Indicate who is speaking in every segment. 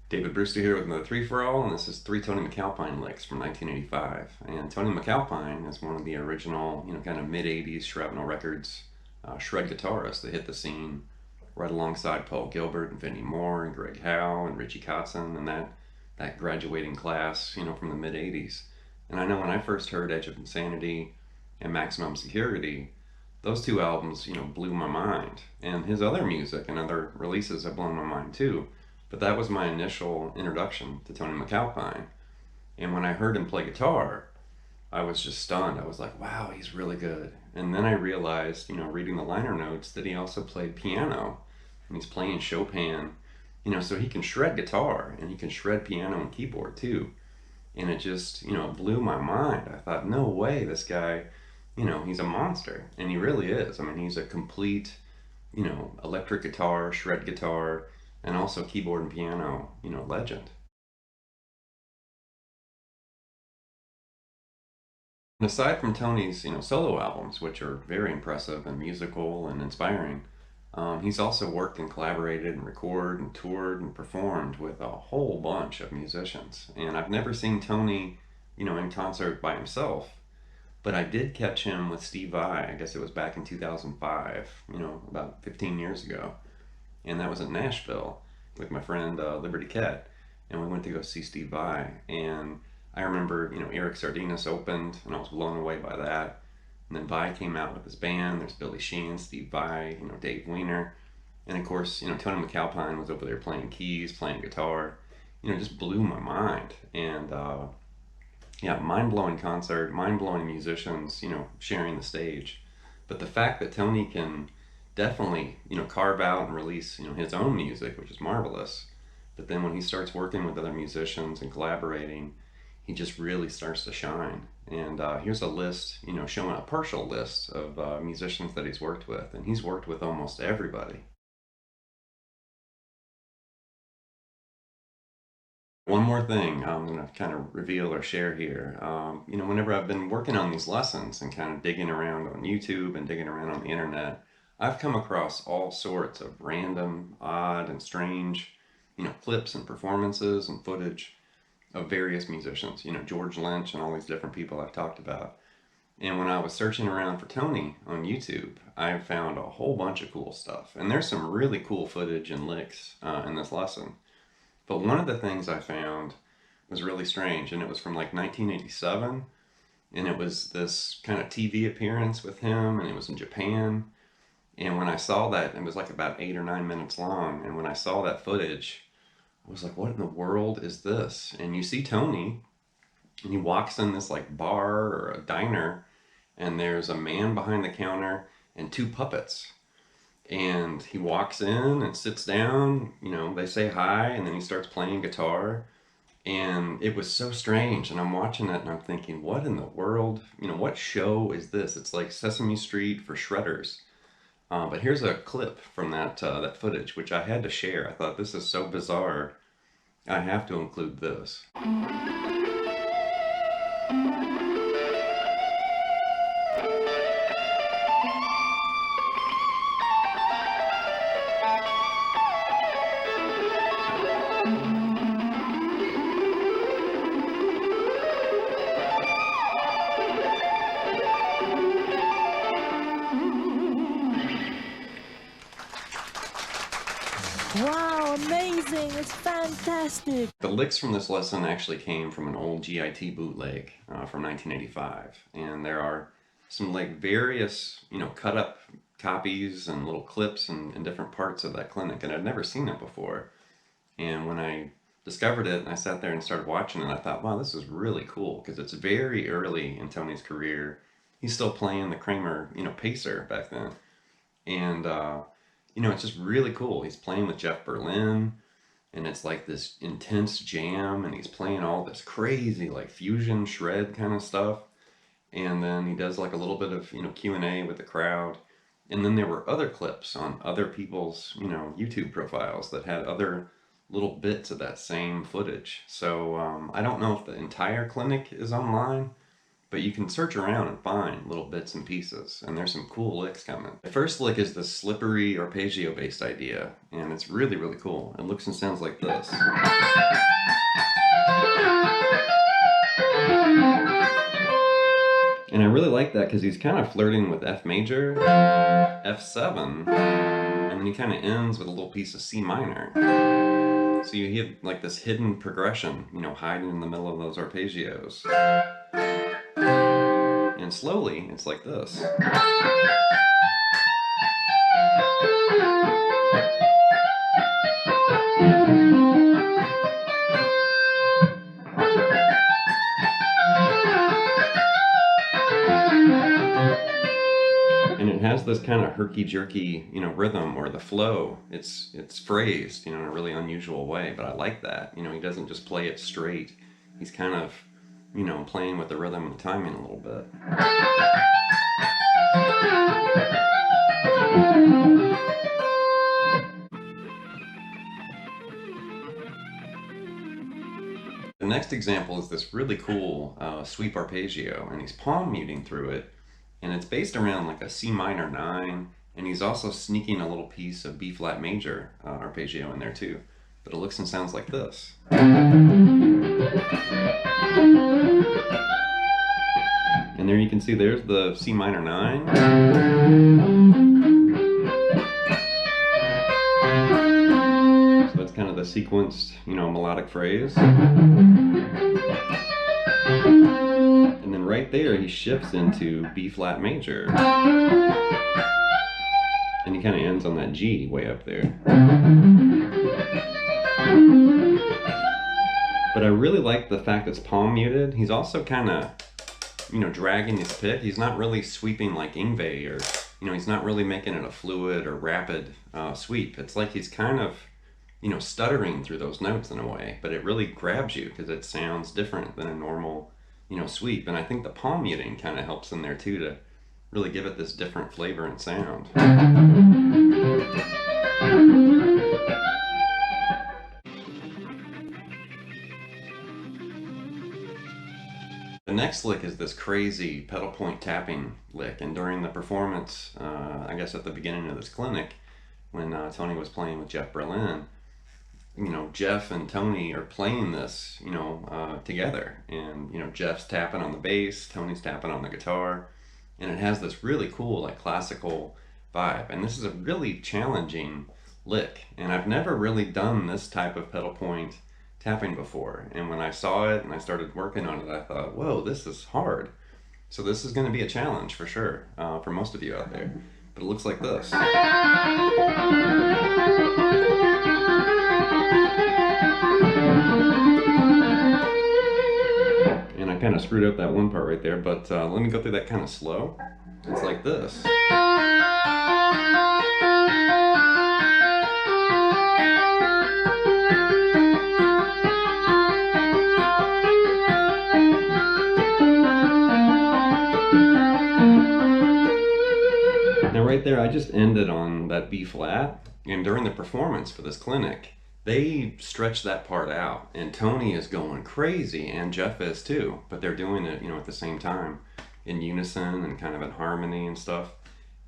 Speaker 1: David Brewster here with another Three for All, and this is three Tony MacAlpine licks from 1985. And Tony MacAlpine is one of the original, kind of mid-'80s Shrapnel Records shred guitarists that hit the scene right alongside Paul Gilbert and Vinnie Moore and Greg Howe and Richie Kotzen and that graduating class, from the mid-'80s. And I know when I first heard Edge of Insanity and Maximum Security, those two albums, blew my mind. And his other music and other releases have blown my mind too. But that was my initial introduction to Tony MacAlpine. And when I heard him play guitar, I was just stunned. I was like, wow, he's really good. And then I realized, reading the liner notes, that he also played piano. And he's playing Chopin, so he can shred guitar and he can shred piano and keyboard too. And it just, blew my mind. I thought, no way, this guy, he's a monster. And he really is. I mean, he's a complete, electric guitar, shred guitar, and also keyboard and piano, legend. And aside from Tony's, solo albums, which are very impressive and musical and inspiring, he's also worked and collaborated and recorded and toured and performed with a whole bunch of musicians. And I've never seen Tony, in concert by himself, but I did catch him with Steve Vai. I guess it was back in 2005, about 15 years ago. And that was in Nashville with my friend Liberty Cat, and we went to go see Steve Vai. And I remember, Eric Sardinas opened, and I was blown away by that. And then Vai came out with his band. There's Billy Sheehan, Steve Vai, Dave Weiner, and of course, Tony MacAlpine was over there playing keys, playing guitar. Just blew my mind. And yeah, mind-blowing concert, mind-blowing musicians, sharing the stage. But the fact that Tony can definitely, carve out and release, his own music, which is marvelous. But then when he starts working with other musicians and collaborating, he just really starts to shine. And here's a list, showing a partial list of musicians that he's worked with. And he's worked with almost everybody. One more thing I'm going to kind of reveal or share here. Whenever I've been working on these lessons and kind of digging around on YouTube and digging around on the internet, I've come across all sorts of random, odd, and strange, clips and performances and footage of various musicians, George Lynch and all these different people I've talked about. And when I was searching around for Tony on YouTube, I found a whole bunch of cool stuff. And there's some really cool footage and licks in this lesson. But one of the things I found was really strange, and it was from like 1987, and it was this kind of TV appearance with him, and it was in Japan. And when I saw that, it was like about 8 or 9 minutes long, and when I saw that footage, I was like, what in the world is this? And you see Tony, and he walks in this like bar or a diner, and there's a man behind the counter and two puppets. And he walks in and sits down, they say hi, and then he starts playing guitar. And it was so strange. And I'm watching it and I'm thinking, what in the world? What show is this? It's like Sesame Street for shredders. But here's a clip from that footage, which I had to share. I thought, this is so bizarre. I have to include this.
Speaker 2: Wow, amazing! It's fantastic!
Speaker 1: The licks from this lesson actually came from an old GIT bootleg from 1985. And there are some like various, cut up copies and little clips in different parts of that clinic. And I'd never seen it before. And when I discovered it and I sat there and started watching it, I thought, wow, this is really cool, because it's very early in Tony's career. He's still playing the Kramer, Pacer back then. And, it's just really cool. He's playing with Jeff Berlin, and it's like this intense jam, and he's playing all this crazy like fusion shred kind of stuff. And then he does like a little bit of, Q&A with the crowd. And then there were other clips on other people's, YouTube profiles that had other little bits of that same footage. So I don't know if the entire clinic is online, but you can search around and find little bits and pieces, and there's some cool licks coming. The first lick is the slippery arpeggio based idea, and it's really, really cool. It looks and sounds like this. And I really like that because he's kind of flirting with F major, F7, and then he kind of ends with a little piece of C minor. So you have like this hidden progression, you know, hiding in the middle of those arpeggios. And slowly, it's like this. And it has this kind of herky-jerky, you know, rhythm, or the flow. It's phrased, you know, in a really unusual way, but I like that. You know, he doesn't just play it straight. He's kind of, you know, playing with the rhythm and the timing a little bit. The next example is this really cool sweep arpeggio, and he's palm muting through it, and it's based around like a C minor 9, and he's also sneaking a little piece of B flat major arpeggio in there too. But it looks and sounds like this. And there you can see there's the C minor 9. So that's kind of the sequenced, you know, melodic phrase. And then right there he shifts into B flat major. And he kind of ends on that G way up there. But I really like the fact it's palm muted. He's also kind of, you know, dragging his pick. He's not really sweeping like Yngwie, or, you know, he's not really making it a fluid or rapid sweep. It's like he's kind of, you know, stuttering through those notes in a way, but it really grabs you because it sounds different than a normal, you know, sweep. And I think the palm muting kind of helps in there too to really give it this different flavor and sound. The next lick is this crazy pedal point tapping lick, and during the performance, I guess at the beginning of this clinic, when Tony was playing with Jeff Berlin, you know, Jeff and Tony are playing this, you know, together, and, you know, Jeff's tapping on the bass, Tony's tapping on the guitar, and it has this really cool, like, classical vibe. And this is a really challenging lick, and I've never really done this type of pedal point tapping before. And when I saw it and I started working on it, I thought, whoa, this is hard. So this is going to be a challenge for sure, for most of you out there. But it looks like this. And I kind of screwed up that one part right there, but let me go through that kind of slow. It's like this. Now right there, I just ended on that B flat, and during the performance for this clinic, they stretched that part out, and Tony is going crazy, and Jeff is too, but they're doing it, you know, at the same time, in unison and kind of in harmony and stuff.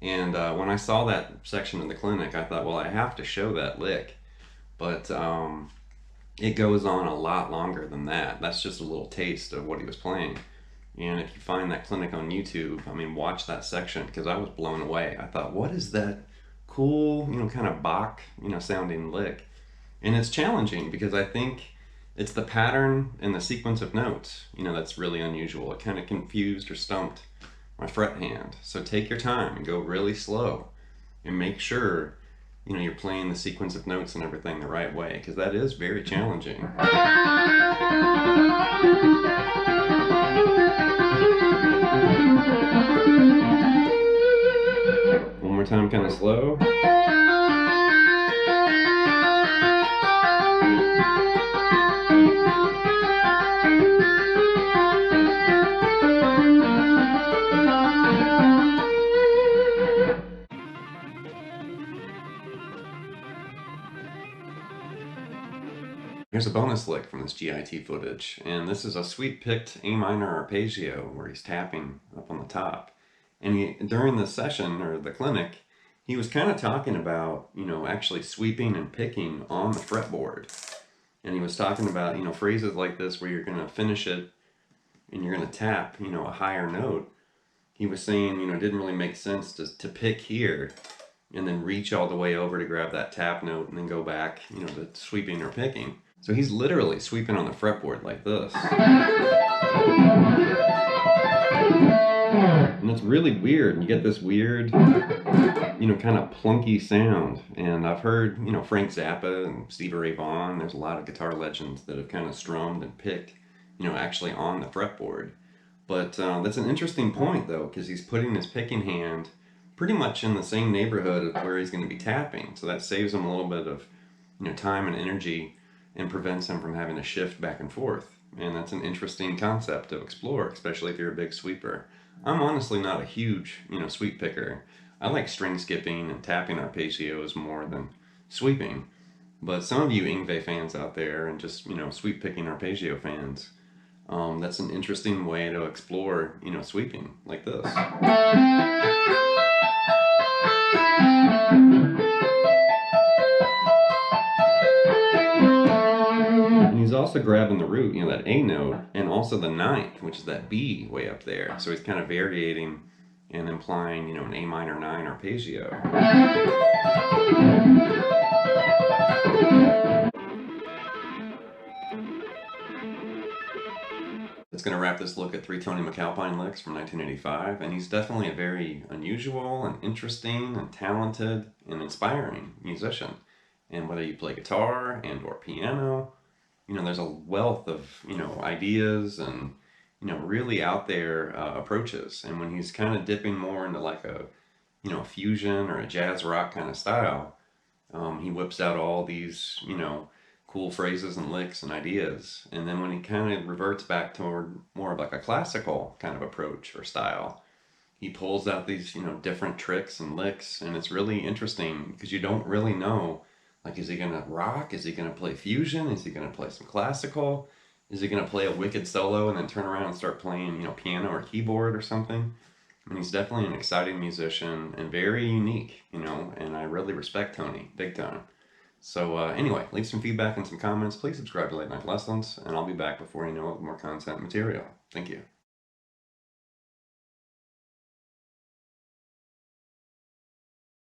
Speaker 1: And when I saw that section in the clinic, I thought, well, I have to show that lick, but it goes on a lot longer than that. That's just a little taste of what he was playing. And if you find that clinic on YouTube, I mean, watch that section, because I was blown away. I thought, what is that cool, you know, kind of Bach, you know, sounding lick? And it's challenging because I think it's the pattern and the sequence of notes, you know, that's really unusual. It kind of confused or stumped my fret hand. So take your time and go really slow and make sure, you know, you're playing the sequence of notes and everything the right way, because that is very challenging. One more time, kind of slow. Here's a bonus lick from this GIT footage, and this is a sweep-picked A minor arpeggio where he's tapping up on the top. And during the session, or the clinic, he was kind of talking about, actually sweeping and picking on the fretboard. And he was talking about, phrases like this where you're going to finish it and you're going to tap, a higher note. He was saying, it didn't really make sense to pick here and then reach all the way over to grab that tap note and then go back, to sweeping or picking. So he's literally sweeping on the fretboard like this. And it's really weird. And you get this weird, kind of plunky sound. And I've heard, Frank Zappa and Stevie Ray Vaughan, there's a lot of guitar legends that have kind of strummed and picked, actually on the fretboard. But that's an interesting point, though, because he's putting his picking hand pretty much in the same neighborhood of where he's going to be tapping. So that saves him a little bit of, time and energy and prevents him from having to shift back and forth. And that's an interesting concept to explore, especially if you're a big sweeper. I'm honestly not a huge, sweep picker. I like string skipping and tapping arpeggios more than sweeping. But some of you Yngwie fans out there and just, sweep picking arpeggio fans, that's an interesting way to explore, sweeping like this. And he's also grabbing the root, that A note, and also the ninth, which is that B way up there. So he's kind of variating and implying, an A minor 9 arpeggio. It's going to wrap this look at 3 Tony MacAlpine licks from 1985, and he's definitely a very unusual and interesting and talented and inspiring musician. And whether you play guitar and or piano, there's a wealth of, ideas and, really out there approaches. And when he's kind of dipping more into like a, fusion or a jazz rock kind of style, he whips out all these, cool phrases and licks and ideas. And then when he kind of reverts back toward more of like a classical kind of approach or style, he pulls out these, different tricks and licks. And it's really interesting because you don't really know, like, is he going to rock? Is he going to play fusion? Is he going to play some classical? Is he going to play a wicked solo and then turn around and start playing, piano or keyboard or something? I mean, he's definitely an exciting musician and very unique, and I really respect Tony, big time. So anyway, leave some feedback and some comments. Please subscribe to Late Night Lessons, and I'll be back before you know it with more content material. Thank you.